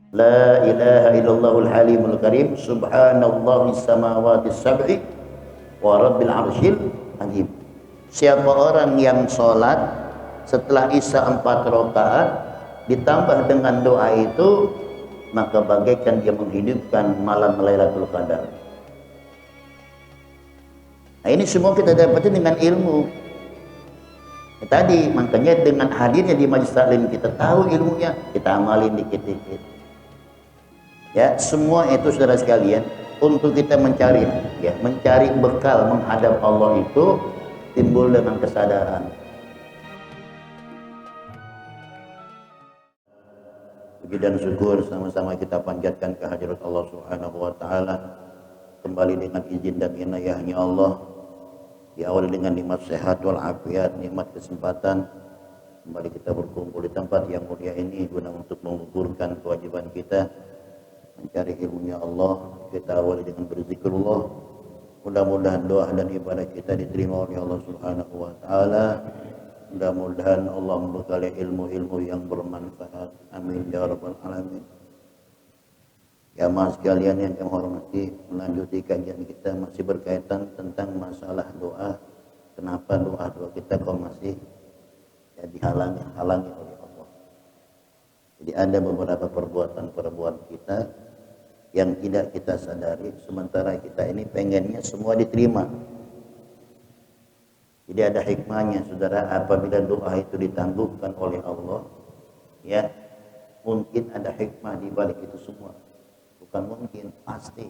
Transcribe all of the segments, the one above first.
La ilaha illallahul halimul karim, subhanallahi samawati sab'i wa rabbil arsyil azim. Siapa orang yang sholat setelah isya 4 rakaat ditambah dengan doa itu, maka bagaikan dia menghidupkan malam Lailatul Qadar. Nah, ini semua kita dapatin dengan ilmu. Tadi makanya dengan hadirnya di majelis taklim kita tahu ilmunya, kita amalin dikit-dikit. Ya, semua itu saudara sekalian untuk kita mencari bekal menghadap Allah itu timbul dengan kesadaran. Puji dan syukur sama-sama kita panjatkan kehadirat Allah Subhanahu wa taala. Kembali dengan izin dan inayahnya Allah, diawali dengan nikmat sehat wal afiat, nikmat kesempatan kembali kita berkumpul di tempat yang mulia ini guna untuk mengukurkan kewajiban kita mencari ilmunya Allah. Kita awali dengan berzikrullah. Mudah-mudahan doa dan ibadah kita diterima oleh Allah Subhanahu wa taala. Mudah-mudahan Allah membekali ilmu-ilmu yang bermanfaat. Amin ya rabbal alamin. Ya mas sekalian yang kami hormati, melanjuti kajian kita masih berkaitan tentang masalah doa. Kenapa doa kita kok masih dihalangi oleh Allah. Jadi ada beberapa perbuatan kita yang tidak kita sadari, sementara kita ini pengennya semua diterima. Jadi ada hikmahnya saudara, apabila doa itu ditangguhkan oleh Allah, ya mungkin ada hikmah di balik itu semua. Bukan mungkin, pasti.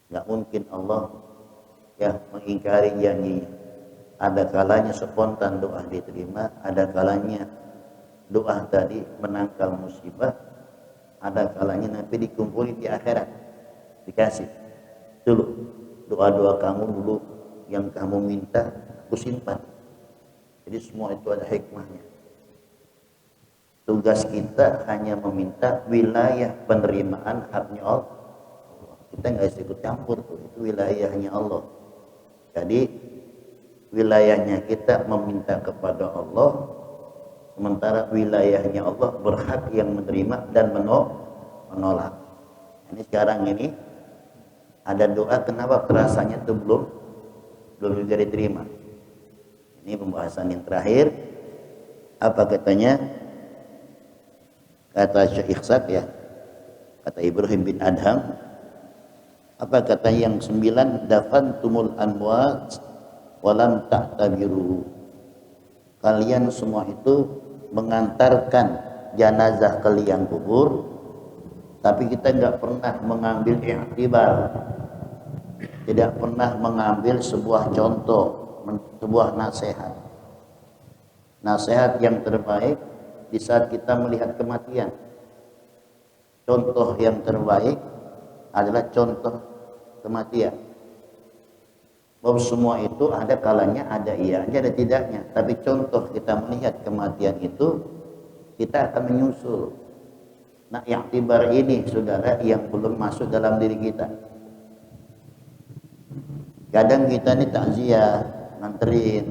Nggak mungkin Allah mengingkari janjinya. Ada kalanya spontan doa diterima, ada kalanya doa tadi menangkal musibah, ada kalanya nanti dikumpuli di akhirat, dikasih. Dulu doa-doa kamu dulu yang kamu minta aku simpan. Jadi semua itu ada hikmahnya. Tugas kita hanya meminta wilayah penerimaan haknya Allah. Kita nggak ikut campur tuh, itu wilayahnya Allah. Jadi wilayahnya kita meminta kepada Allah, sementara wilayahnya Allah berhak yang menerima dan menolak. Ini sekarang ini ada doa, kenapa terasanya itu belum juga diterima. Ini pembahasan yang terakhir. Apa katanya? Kata Syekh Ikhsak kata Ibrahim bin Adham, apa kata yang 9? Dafantumul amwat walam ta'tabiru. Kalian semua itu mengantarkan jenazah ke liang kubur, tapi kita nggak pernah mengambil i'tibar, tidak pernah mengambil sebuah contoh, sebuah nasihat yang terbaik di saat kita melihat kematian. Contoh yang terbaik adalah contoh kematian. Bahwa semua itu ada kalanya, ada iya, ada tidaknya. Tapi contoh kita melihat kematian itu, kita akan menyusul. Nah, i'tibar ini saudara yang belum masuk dalam diri kita. Kadang kita ini takziah, nganterin,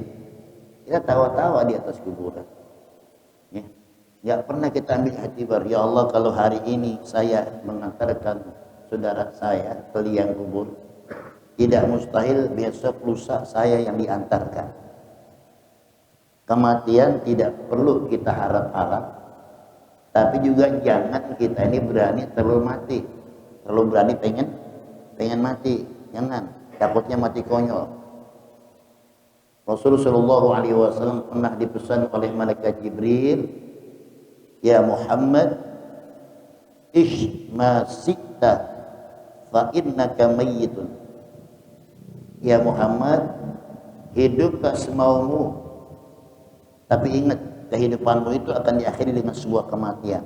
kita tawa-tawa di atas kuburan. Nggak pernah kita ambil i'tibar, ya Allah kalau hari ini saya mengantarkan saudara saya ke liang kubur, tidak mustahil besok lusa saya yang diantarkan. Kematian tidak perlu kita harap-harap, tapi juga jangan kita ini berani terlalu berani pengen mati, jangan, takutnya mati konyol. Rasulullah SAW pernah dipesan oleh malaikat Jibril, ya Muhammad, ish ma sikta fa innaka mayyitun. Ya Muhammad, hiduplah semaumu, tapi ingat kehidupanmu itu akan diakhiri dengan sebuah kematian.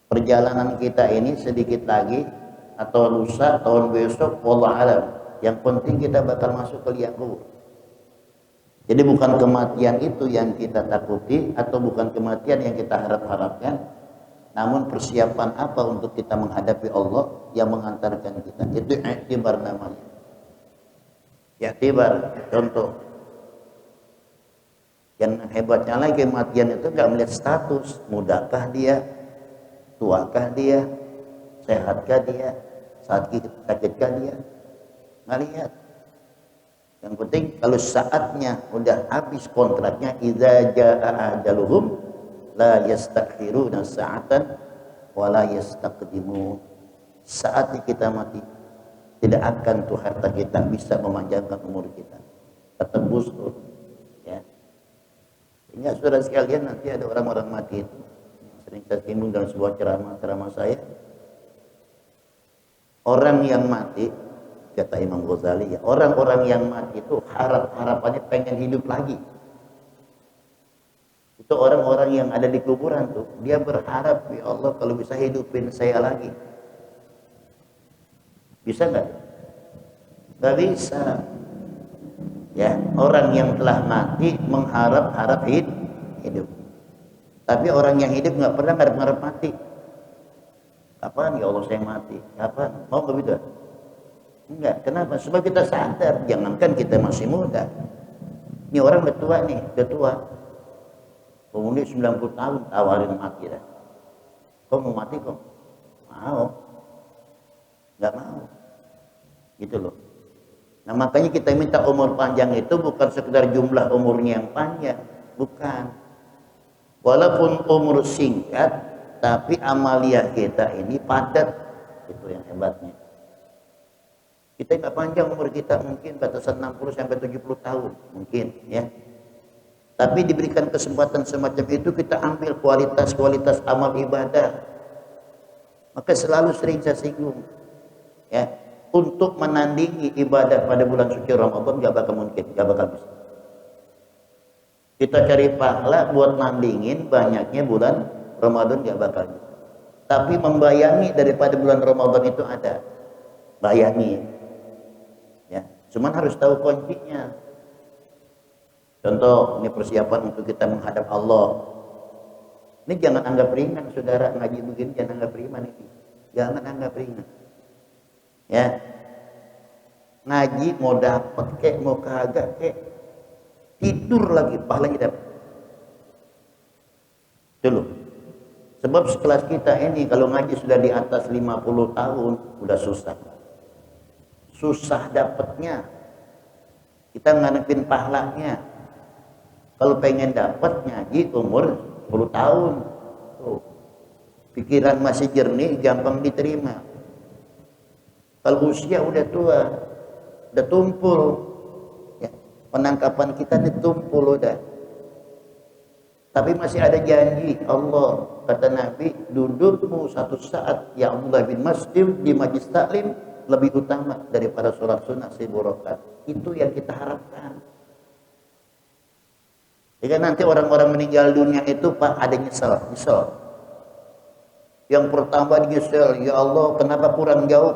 Perjalanan kita ini sedikit lagi atau lusa, tahun besok, wallah alam, yang penting kita bakal masuk ke liang kubur. Jadi bukan kematian itu yang kita takuti atau bukan kematian yang kita harapkan, namun persiapan apa untuk kita menghadapi Allah yang mengantarkan kita. Itu i'tibar namanya. I'tibar, contoh. Yang hebatnya lagi kematian itu gak melihat status, mudakah dia, tuakah dia, sehatkah dia, sakitkah dia, nggak lihat. Yang penting kalau saatnya udah habis kontraknya, idza jaa ajaluhum la yastakhiruna sa'atan wa la yastaqdimu. Saatnya kita mati, tidak akan tuh harta kita bisa memanjangkan umur kita. Ketebus tuh, ya. Sehingga saudara sekalian, nanti ada orang-orang mati itu yang sering saya singgung dalam sebuah ceramah saya. Orang yang mati, kata Imam Ghazali, ya, orang-orang yang mati itu harapannya pengen hidup lagi. Itu orang-orang yang ada di kuburan tuh, dia berharap, ya Allah kalau bisa hidupin saya lagi. Bisa nggak? Nggak bisa. Ya, orang yang telah mati mengharap hidup. Tapi orang yang hidup nggak pernah ngarep-ngarep mati. Kapan ya Allah saya mati? Kapan? Mau nggak gitu? Enggak. Kenapa? Sebab kita sadar, jangankan kita masih muda. Ini orang udah tua nih, udah tua. Umurnya 90 tahun, tawarin mati dah. Kok mau mati kok? Mau. Nggak mau. Gitu loh. Nah makanya kita minta umur panjang itu bukan sekedar jumlah umurnya yang panjang. Bukan. Walaupun umur singkat, tapi amalia kita ini padat. Itu yang hebatnya. Kita nggak panjang umur kita, mungkin batasan 60 sampai 70 tahun. Mungkin ya. Tapi diberikan kesempatan semacam itu, kita ambil kualitas-kualitas amal ibadah. Maka selalu sering saya singgung. Ya. Untuk menandingi ibadah pada bulan suci Ramadan gak bakal mungkin, gak bakal bisa. Kita cari pahala buat nandingin banyaknya bulan Ramadan gak bakal bisa. Tapi membayangi daripada bulan Ramadan itu ada. Bayangi. Ya, cuman harus tahu kuncinya. Contoh, ini persiapan untuk kita menghadap Allah. Ini jangan anggap ringan, saudara, ngaji begini jangan anggap ringan ini. Jangan anggap ringan. Ya, ngaji mau dapat kek mau kagak kek, tidur lagi pahalanya dapat. Dulu sebab sekelas kita ini kalau ngaji sudah di atas 50 tahun udah susah dapatnya. Kita ngarepin pahalanya. Kalau pengen dapat ngaji umur 10 tahun tuh, pikiran masih jernih, gampang diterima. Kalau usia udah tua, udah tumpul, ya, penangkapan kita ditumpul udah. Tapi masih ada janji Allah, kata Nabi, dudukmu satu saat ya Abdullah bin Mas'ud di majlis taklim lebih utama daripada sholat sunnah 1000 rakaat. Itu yang kita harapkan. Jika nanti orang-orang meninggal dunia itu Pak ada nyesel. Yang pertama nyesel, ya Allah kenapa kurang jauh,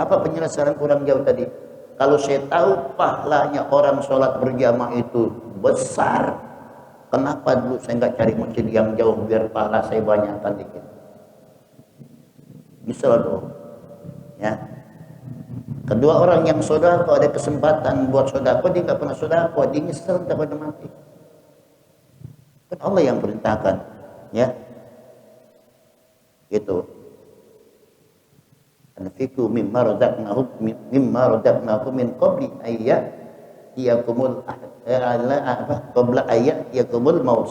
apa penjelasan kurang jauh tadi? Kalau saya tahu pahalanya orang sholat berjamaah itu besar, kenapa dulu saya nggak cari masjid yang jauh biar pahala saya banyakkan dikit? Nyesel dong. Ya. Kedua, orang yang sodako ada kesempatan buat sodako, dia nggak pernah sodako, dia nyesel daripada mati. Kan Allah yang perintahkan, ya. Gitu. Anfiqu mimma razaqnakum min qabli qabla ayyakumul maut.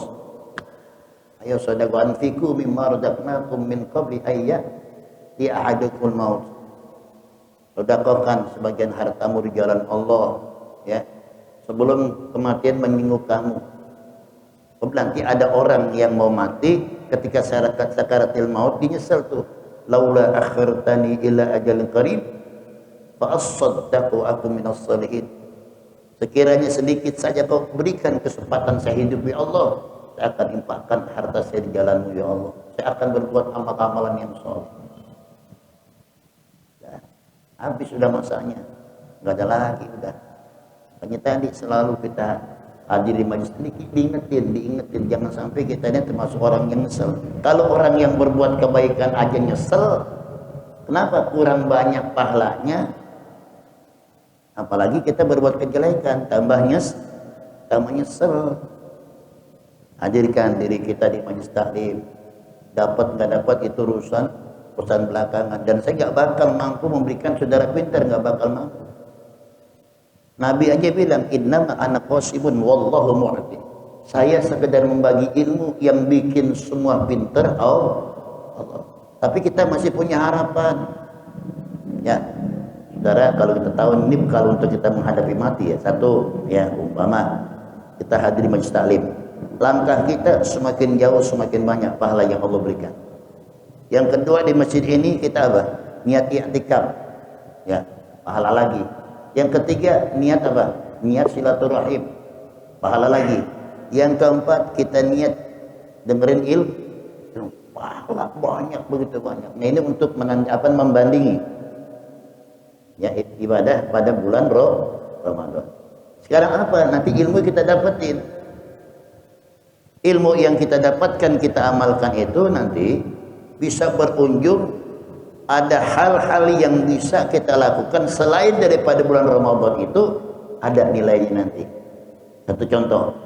Ayo sedekah, anfiqu mimma razaqnakum min qabli ahadakumul maut. Sedekahkan sebagian hartamu di jalan Allah, ya, sebelum kematian menyinggung kamu. Nanti ada orang yang mau mati ketika sakaratil maut, dia nyesel tuh. Laula akhirtani ila ajalin qarib fa asaddaqu aku minas salihin. Sekiranya sedikit saja kau berikan kesempatan saya hidup ya Allah, saya akan infakkan harta saya di jalanmu ya Allah. Saya akan berbuat amal-amalan yang saleh. Ya, habis sudah masanya, nggak ada lagi udah. Makanya tadi selalu kita hadir di majlis ini diingetin, jangan sampai kita ini termasuk orang yang nyesel. Kalau orang yang berbuat kebaikan aja nyesel, kenapa kurang banyak pahalanya? Apalagi kita berbuat kejelekan, tambah nyesel. Hadirkan diri kita di majlis taklim, Dapat nggak dapat itu urusan belakangan, dan saya nggak bakal mampu memberikan saudara pintar, nggak bakal mampu. Nabi aja bilang, innama ana qasibun wallahu mu'ti. Saya sekedar membagi ilmu, yang bikin semua pintar Allah. Tapi kita masih punya harapan. Ya, saudara, kalau kita tahu ini kalau untuk kita menghadapi mati ya, satu ya, umpama kita hadir di majelis taklim, langkah kita semakin jauh semakin banyak pahala yang Allah berikan. Yang kedua, di masjid ini kita apa? Niat i'tikaf. Ya, pahala lagi. Yang ketiga, niat apa? Niat silaturahim. Pahala lagi. Yang keempat, kita niat dengerin ilmu. Pahala banyak, begitu banyak. Nah, ini untuk membandingi ya ibadah pada bulan Ramadan. Sekarang apa? Nanti ilmu kita dapetin. Ilmu yang kita dapatkan, kita amalkan itu nanti bisa berujung ada hal-hal yang bisa kita lakukan selain daripada bulan Ramadan, itu ada nilainya nanti. Satu contoh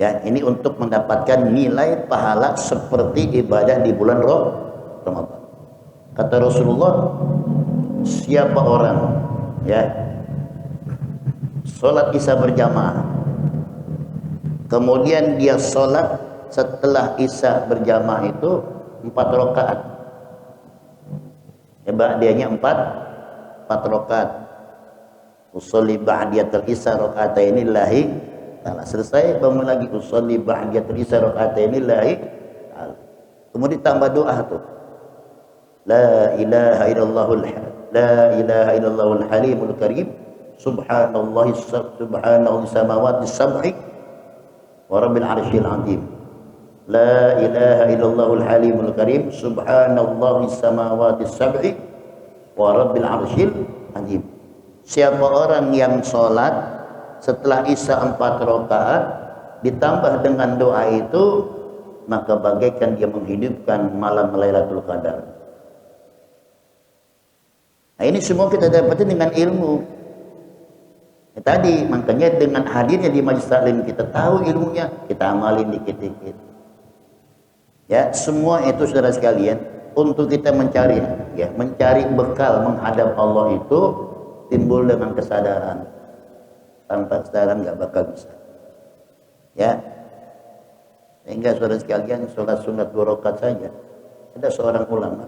ya, ini untuk mendapatkan nilai pahala seperti ibadah di bulan Ramadan. Kata Rasulullah, siapa orang ya sholat isya berjamaah, kemudian dia sholat setelah isya berjamaah itu 4 rakaat. Hebat dianya 4 rakaat. Usolli ba'diyatul isya rakaataini lillahi ta'ala. Selesai bangun lagi, usolli ba'diyatul isya rakaataini lillahi ta'ala. Kemudian tambah doa tuh. La ilaha illallahul halimul karim, subhanallahi samawati sab'i wa rabbil arsyil azim. La ilaha illallahul halimul karim, subhanallahi samawati sab'i wa rabbil arsyil azim. Siapa orang yang sholat setelah isya 4 rakaat ditambah dengan doa itu, maka bagaikan dia menghidupkan malam Lailatul Qadar. Nah, ini semua kita dapatin dengan ilmu. Ya, tadi makanya dengan hadirnya di majelis taklim kita tahu ilmunya, kita amalin dikit-dikit. Ya, semua itu saudara sekalian untuk kita mencari bekal menghadap Allah itu timbul dengan kesadaran. Tanpa kesadaran nggak bakal bisa. Ya, sehingga saudara sekalian sholat sunat 2 rakaat saja. Ada seorang ulama,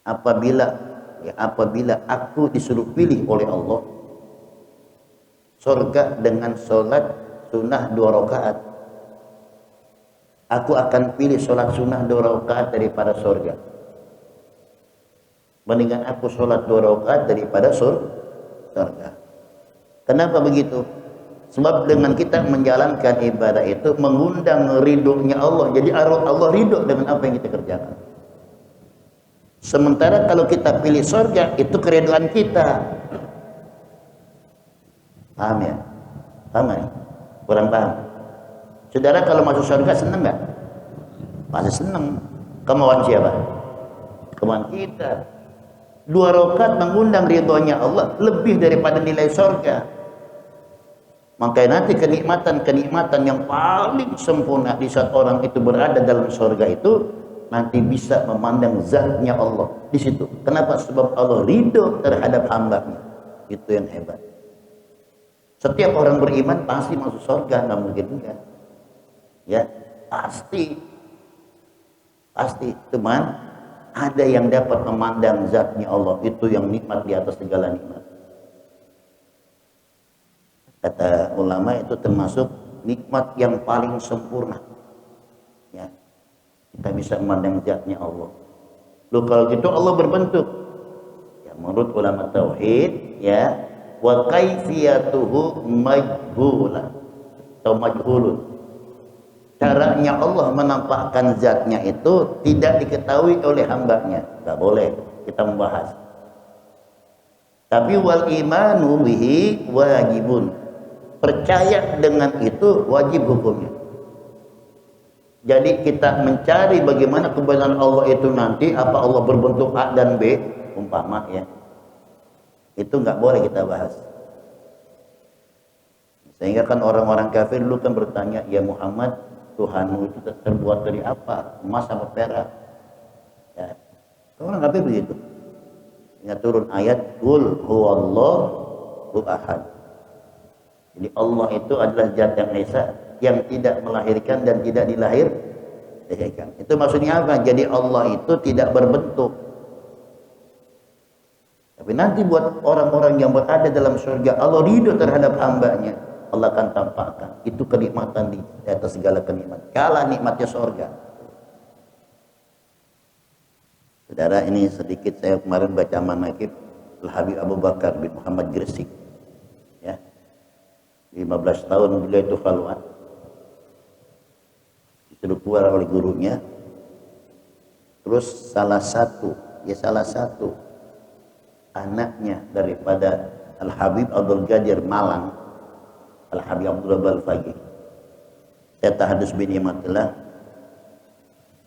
apabila aku disuruh pilih oleh Allah surga dengan sholat sunnah 2 rakaat, aku akan pilih sholat sunnah 2 rakaat daripada surga. Mendingan aku sholat 2 rakaat daripada surga. Kenapa begitu? Sebab dengan kita menjalankan ibadah itu mengundang ridhonya Allah. Jadi Allah ridho dengan apa yang kita kerjakan. Sementara kalau kita pilih surga, itu keridhaan kita. Paham ya? Paham ya? Kurang paham? Saudara kalau masuk surga senang nggak? Pasti senang. Kemauan siapa? Kemauan kita. 2 rakaat mengundang ridhonya Allah lebih daripada nilai surga. Makanya nanti kenikmatan yang paling sempurna di saat orang itu berada dalam surga itu nanti bisa memandang zatnya Allah di situ. Kenapa? Sebab Allah ridho terhadap hambanya. Itu yang hebat. Setiap orang beriman pasti masuk surga, nggak mungkin enggak. Ya, pasti. Cuman ada yang dapat memandang zatnya Allah, itu yang nikmat di atas segala nikmat. Kata ulama itu termasuk nikmat yang paling sempurna. Ya, kita bisa memandang zatnya Allah. Loh, kalau gitu Allah berbentuk. Ya, menurut ulama tauhid, ya, wa kaifiyatuhu majhula atau majhulun. Caranya Allah menampakkan zatnya itu tidak diketahui oleh hambanya. Gak boleh kita membahas. Tapi wal imanu bihi wajibun. Percaya dengan itu wajib hukumnya. Jadi kita mencari bagaimana kebenaran Allah itu nanti, apa Allah berbentuk A dan B, umpama ya. Itu nggak boleh kita bahas. Sehingga kan orang-orang kafir dulu kan bertanya, ya Muhammad, Tuhanmu itu terbuat dari apa? Emas apa perak? Ya. Orang nggak begitu. Hingga turun ayat Qul huwallahu ahad. Jadi Allah itu adalah zat yang esa, yang tidak melahirkan dan tidak dilahirkan. Itu maksudnya apa? Jadi Allah itu tidak berbentuk. Tapi nanti buat orang-orang yang berada dalam surga, Allah ridho terhadap hambanya, Allah akan tampakkan. Itu kenikmatan di atas segala kenikmatan. Kalah nikmatnya surga. Saudara, ini sedikit saya kemarin baca manaqib Al-Habib Abu Bakar bin Muhammad Gresik. Ya. 15 tahun beliau itu khalwat. Disuruh keluar oleh gurunya. Terus salah satu anaknya daripada Al-Habib Abdul Qadir Malang, Al-Habib Abdul Balfaqih, saya tahadus bin Imatillah,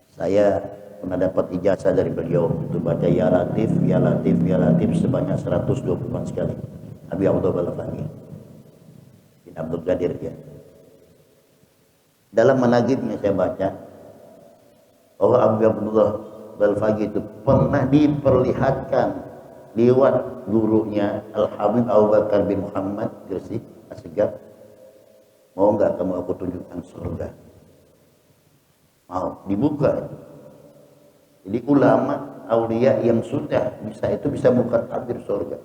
saya pernah dapat ijazah dari beliau untuk baca Ya Latif, Ya Latif, Ya Latif sebanyak 120 sekali. Habib Abdul Balfaqih bin Abdul Qadir ya. Dalam manaqibnya saya baca bahwa Habib Abdullah Balfaqih itu pernah diperlihatkan lewat gurunya Al-Habib Abu Bakar bin Muhammad Gresik Asegaf, mau nggak kamu aku tunjukkan surga? Mau, dibuka. Jadi ulama aulia yang sudah bisa buka tabir surga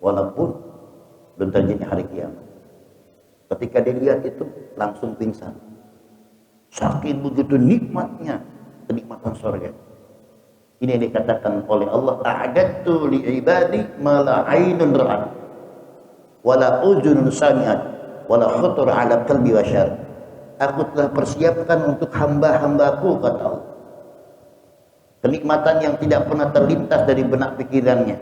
walaupun belum terjadi hari kiamat. Ketika dia lihat itu langsung pingsan, saking begitu nikmatnya kenikmatan surga. Ini yang dikatakan oleh Allah, a'adattu li'ibadi ma la 'ainun ra'at wa la udhunun sami'at wa la khatar 'ala qalbi bashar. Aku telah persiapkan untuk hamba-hambaku, kata Allah, kenikmatan yang tidak pernah terlintas dari benak pikirannya.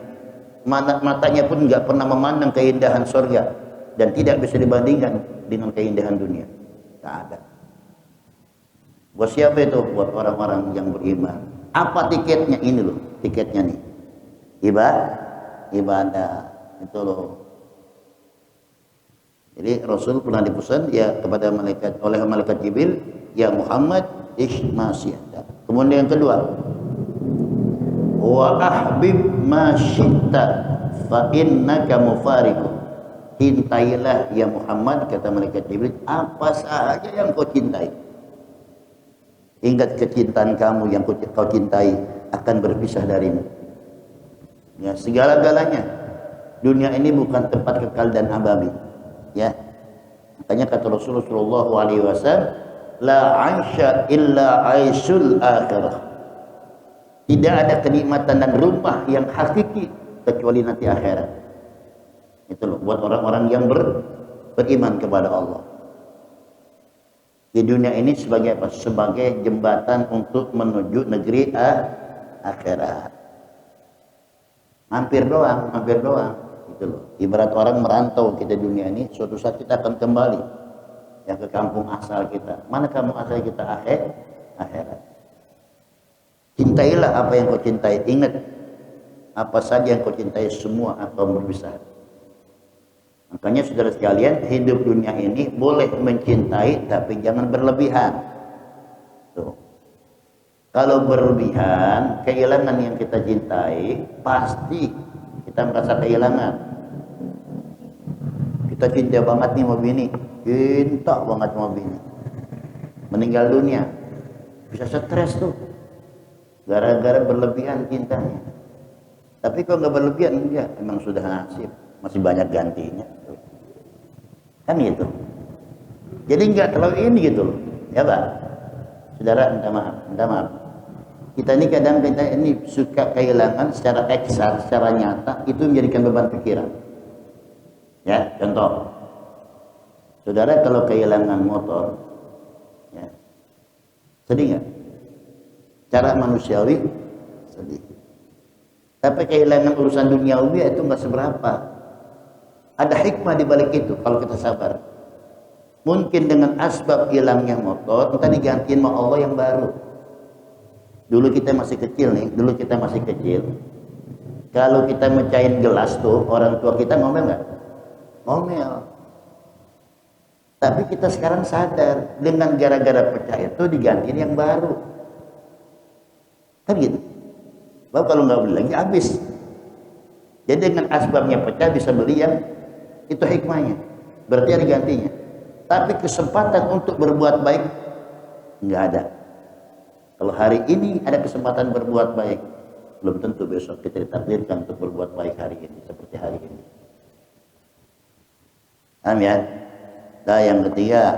Matanya pun enggak pernah memandang keindahan surga dan tidak bisa dibandingkan dengan keindahan dunia. Tak ada. Buat siapa itu? Buat orang-orang yang beriman. Apa tiketnya? Ini loh tiketnya nih, ibadah itu loh. Jadi Rasul pernah dipesan ya kepada oleh malaikat Jibril, ya Muhammad ish ma syi'ta. Kemudian yang kedua, wa ahbib ma syi'ta fa innaka mufariqu. Cintailah ya Muhammad, kata malaikat Jibril, apa saja yang kau cintai. Ingat kecintaan kamu yang kau cintai akan berpisah darimu. Ya, segala-galanya. Dunia ini bukan tempat kekal dan abadi. Ya. Makanya kata Rasulullah sallallahu alaihi wasallam, la 'aisha illa 'aisul akhirah. Tidak ada kenikmatan dan rumah yang hakiki kecuali nanti akhirat. Itu loh buat orang-orang yang beriman kepada Allah. Di dunia ini sebagai apa? Sebagai jembatan untuk menuju negeri akhirat. Hampir doang, gitu loh. Ibarat orang merantau kita dunia ini, suatu saat kita akan kembali ya ke kampung asal kita. Mana kampung asal kita? Akhirat. Cintailah apa yang kau cintai. Ingat, apa saja yang kau cintai semua akan berpisah. Makanya saudara sekalian, hidup dunia ini boleh mencintai tapi jangan berlebihan. Tuh. Kalau berlebihan, kehilangan yang kita cintai, pasti kita merasa kehilangan. Kita cinta banget nih sama bini, cinta banget sama bini. Meninggal dunia, bisa stres tuh, gara-gara berlebihan cintanya. Tapi kalau nggak berlebihan, enggak, emang sudah nasib, masih banyak gantinya. Kan gitu. Jadi enggak terlalu ini gitu loh. Ya Pak. Saudara, minta maaf. Kita ini kadang kita ini suka kehilangan secara eksakt, secara nyata, itu menjadikan beban pikiran. Ya, contoh. Saudara kalau kehilangan motor, ya, sedih nggak? Cara manusiawi sedih. Tapi kehilangan urusan duniawi itu nggak seberapa. Ada hikmah di balik itu kalau kita sabar. Mungkin dengan asbab hilangnya motor, kita digantiin sama Allah yang baru. Dulu kita masih kecil. Kalau kita mecahin gelas tuh, orang tua kita ngomel nggak? Ngomel. Tapi kita sekarang sadar dengan gara-gara pecah itu digantiin yang baru. Kan gitu. Bapak kalau nggak beli lagi habis. Jadi dengan asbabnya pecah bisa beli yang itu hikmahnya. Berarti ada gantinya. Tapi kesempatan untuk berbuat baik nggak ada. Kalau hari ini ada kesempatan berbuat baik, belum tentu besok kita ditakdirkan untuk berbuat baik hari ini seperti hari ini. Paham ya? Nah, yang ketiga,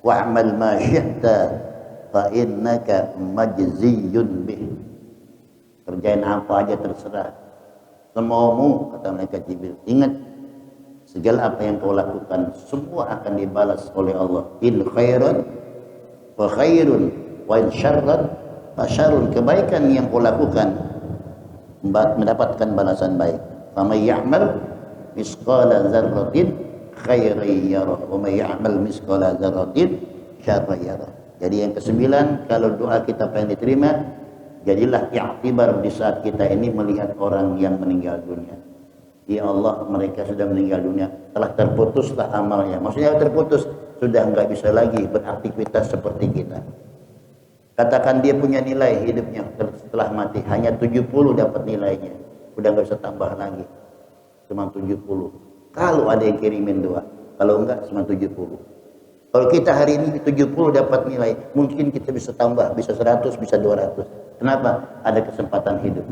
wa'mal ma syi'ta fa innaka majziyun bih. Kerjain apa aja terserah. Semaumu, kata malaikat Jibril. Ingat, segala apa yang kau lakukan semua akan dibalas oleh Allah. In khairan fa khairun wa in syarran fa syarrun. Kebaikan yang kau lakukan mendapatkan balasan baik. Faman ya'mal misqala dzarratin khairan yarah wa may ya'mal misqala dzarratin syarran yarah. Jadi yang kesembilan, kalau doa kita pengen diterima, jadilah i'tibar di saat kita ini melihat orang yang meninggal dunia. Ya Allah, mereka sudah meninggal dunia, telah terputuslah amalnya. Maksudnya terputus, sudah nggak bisa lagi beraktivitas seperti kita. Katakan dia punya nilai hidupnya setelah mati hanya 70 dapat nilainya, udah nggak bisa tambah lagi, cuma 70. Kalau ada yang kirimin doa, kalau enggak cuma 70. Kalau kita hari ini 70 dapat nilai, mungkin kita bisa tambah, bisa 100, bisa 200. Kenapa? Ada kesempatan hidup.